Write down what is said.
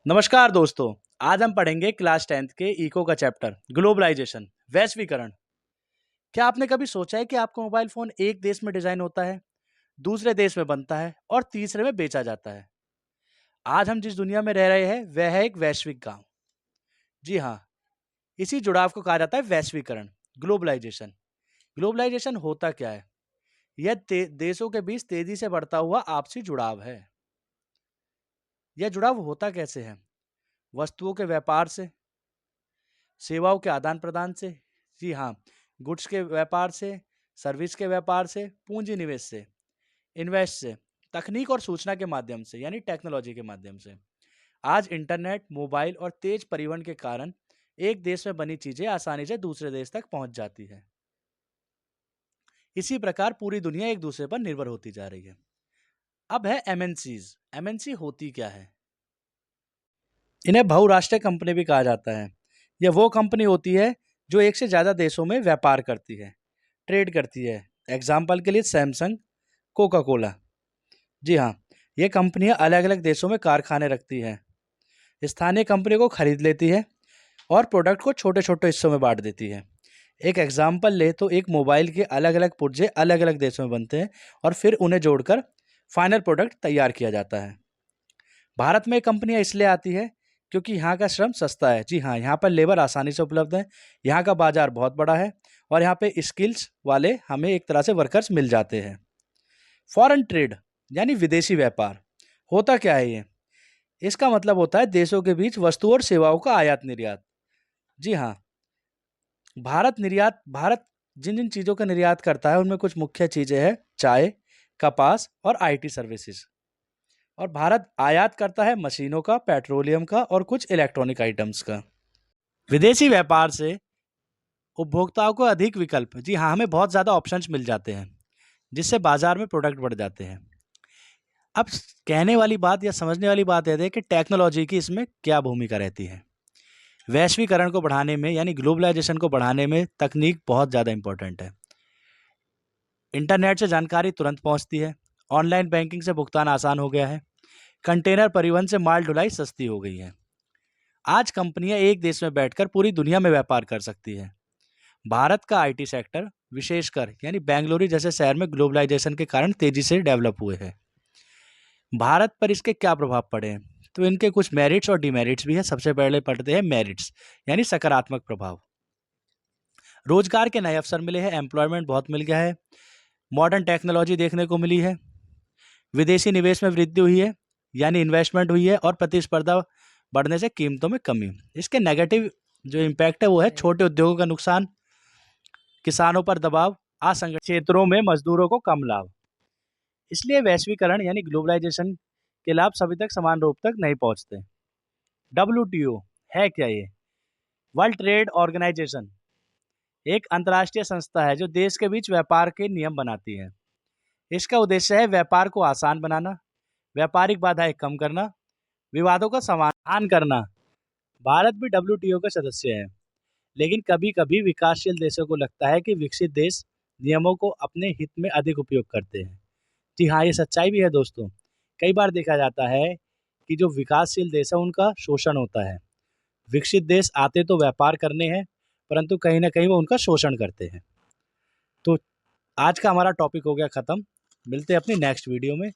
नमस्कार दोस्तों। आज हम पढ़ेंगे क्लास 10th के इको का चैप्टर ग्लोबलाइजेशन वैश्वीकरण। क्या आपने कभी सोचा है कि आपका मोबाइल फोन एक देश में डिजाइन होता है, दूसरे देश में बनता है और तीसरे में बेचा जाता है। आज हम जिस दुनिया में रह रहे हैं वह है एक वैश्विक गांव। जी हाँ, इसी जुड़ाव को कहा जाता है वैश्वीकरण, ग्लोबलाइजेशन। ग्लोबलाइजेशन होता क्या है? यह देशों के बीच तेजी से बढ़ता हुआ आपसी जुड़ाव है। यह जुड़ाव होता कैसे है? वस्तुओं के व्यापार से, सेवाओं के आदान प्रदान से, जी हाँ, गुड्स के व्यापार से, सर्विस के व्यापार से, पूंजी निवेश से, इन्वेस्ट से, तकनीक और सूचना के माध्यम से यानी टेक्नोलॉजी के माध्यम से। आज इंटरनेट, मोबाइल और तेज परिवहन के कारण एक देश में बनी चीजें आसानी से दूसरे देश तक पहुंच जाती है। इसी प्रकार पूरी दुनिया एक दूसरे पर निर्भर होती जा रही है। अब है एमएनसीज। एमएनसी होती क्या है? इन्हें बहुराष्ट्रीय कंपनी भी कहा जाता है। यह वो कंपनी होती है जो एक से ज़्यादा देशों में व्यापार करती है, ट्रेड करती है। एग्जाम्पल के लिए सैमसंग, कोका कोला। जी हाँ, ये कंपनियां अलग अलग देशों में कारखाने रखती हैं, स्थानीय कंपनी को खरीद लेती है और प्रोडक्ट को छोटे छोटे हिस्सों में बांट देती है। एक एग्जाम्पल ले तो एक मोबाइल के अलग अलग पुर्जे अलग अलग देशों में बनते हैं और फिर उन्हें जोड़कर फाइनल प्रोडक्ट तैयार किया जाता है। भारत में कंपनियां इसलिए आती है क्योंकि यहाँ का श्रम सस्ता है। जी हाँ, यहाँ पर लेबर आसानी से उपलब्ध है, यहाँ का बाजार बहुत बड़ा है और यहाँ पे स्किल्स वाले हमें एक तरह से वर्कर्स मिल जाते हैं। फॉरेन ट्रेड यानी विदेशी व्यापार होता क्या है ये? इसका मतलब होता है देशों के बीच वस्तु और सेवाओं का आयात निर्यात। जी हाँ, भारत जिन जिन चीज़ों का निर्यात करता है उनमें कुछ मुख्य चीज़ें हैं: चाय, कपास और आईटी सर्विसेज। और भारत आयात करता है मशीनों का, पेट्रोलियम का और कुछ इलेक्ट्रॉनिक आइटम्स का। विदेशी व्यापार से उपभोक्ताओं को अधिक विकल्प, जी हाँ, हमें बहुत ज़्यादा ऑप्शंस मिल जाते हैं जिससे बाजार में प्रोडक्ट बढ़ जाते हैं। अब कहने वाली बात या समझने वाली बात यह है कि टेक्नोलॉजी की इसमें क्या भूमिका रहती है। वैश्वीकरण को बढ़ाने में यानी ग्लोबलाइजेशन को बढ़ाने में तकनीक बहुत ज़्यादा इंपॉर्टेंट है। इंटरनेट से जानकारी तुरंत पहुंचती है, ऑनलाइन बैंकिंग से भुगतान आसान हो गया है, कंटेनर परिवहन से माल ढुलाई सस्ती हो गई है। आज कंपनियां एक देश में बैठकर पूरी दुनिया में व्यापार कर सकती है। भारत का आईटी सेक्टर विशेषकर यानी बेंगलुरु जैसे शहर में ग्लोबलाइजेशन के कारण तेजी से डेवलप हुए हैं। भारत पर इसके क्या प्रभाव पड़े हैं? तो इनके कुछ मेरिट्स और डिमेरिट्स भी है। सबसे पहले पढ़ते हैं मेरिट्स यानी सकारात्मक प्रभाव। रोजगार के नए अवसर मिले हैं, एम्प्लॉयमेंट बहुत मिल गया है, मॉडर्न टेक्नोलॉजी देखने को मिली है, विदेशी निवेश में वृद्धि हुई है यानी इन्वेस्टमेंट हुई है और प्रतिस्पर्धा बढ़ने से कीमतों में कमी। इसके नेगेटिव जो इम्पैक्ट है वो है छोटे उद्योगों का नुकसान, किसानों पर दबाव, असंगठित क्षेत्रों में मजदूरों को कम लाभ। इसलिए वैश्वीकरण यानी ग्लोबलाइजेशन के लाभ सभी तक समान रूप तक नहीं पहुंचते। डब्ल्यूटीओ है क्या ये? वर्ल्ड ट्रेड ऑर्गेनाइजेशन एक अंतर्राष्ट्रीय संस्था है जो देश के बीच व्यापार के नियम बनाती है। इसका उद्देश्य है व्यापार को आसान बनाना, व्यापारिक बाधाएं कम करना, विवादों का समाधान करना। भारत भी डब्ल्यूटीओ का सदस्य है, लेकिन कभी कभी विकासशील देशों को लगता है कि विकसित देश नियमों को अपने हित में अधिक उपयोग करते हैं। जी हाँ, ये सच्चाई भी है दोस्तों। कई बार देखा जाता है कि जो विकासशील देश है उनका शोषण होता है। विकसित देश आते तो व्यापार करने हैं, परंतु कहीं ना कहीं वो उनका शोषण करते हैं। तो आज का हमारा टॉपिक हो गया ख़त्म। मिलते हैं अपनी नेक्स्ट वीडियो में।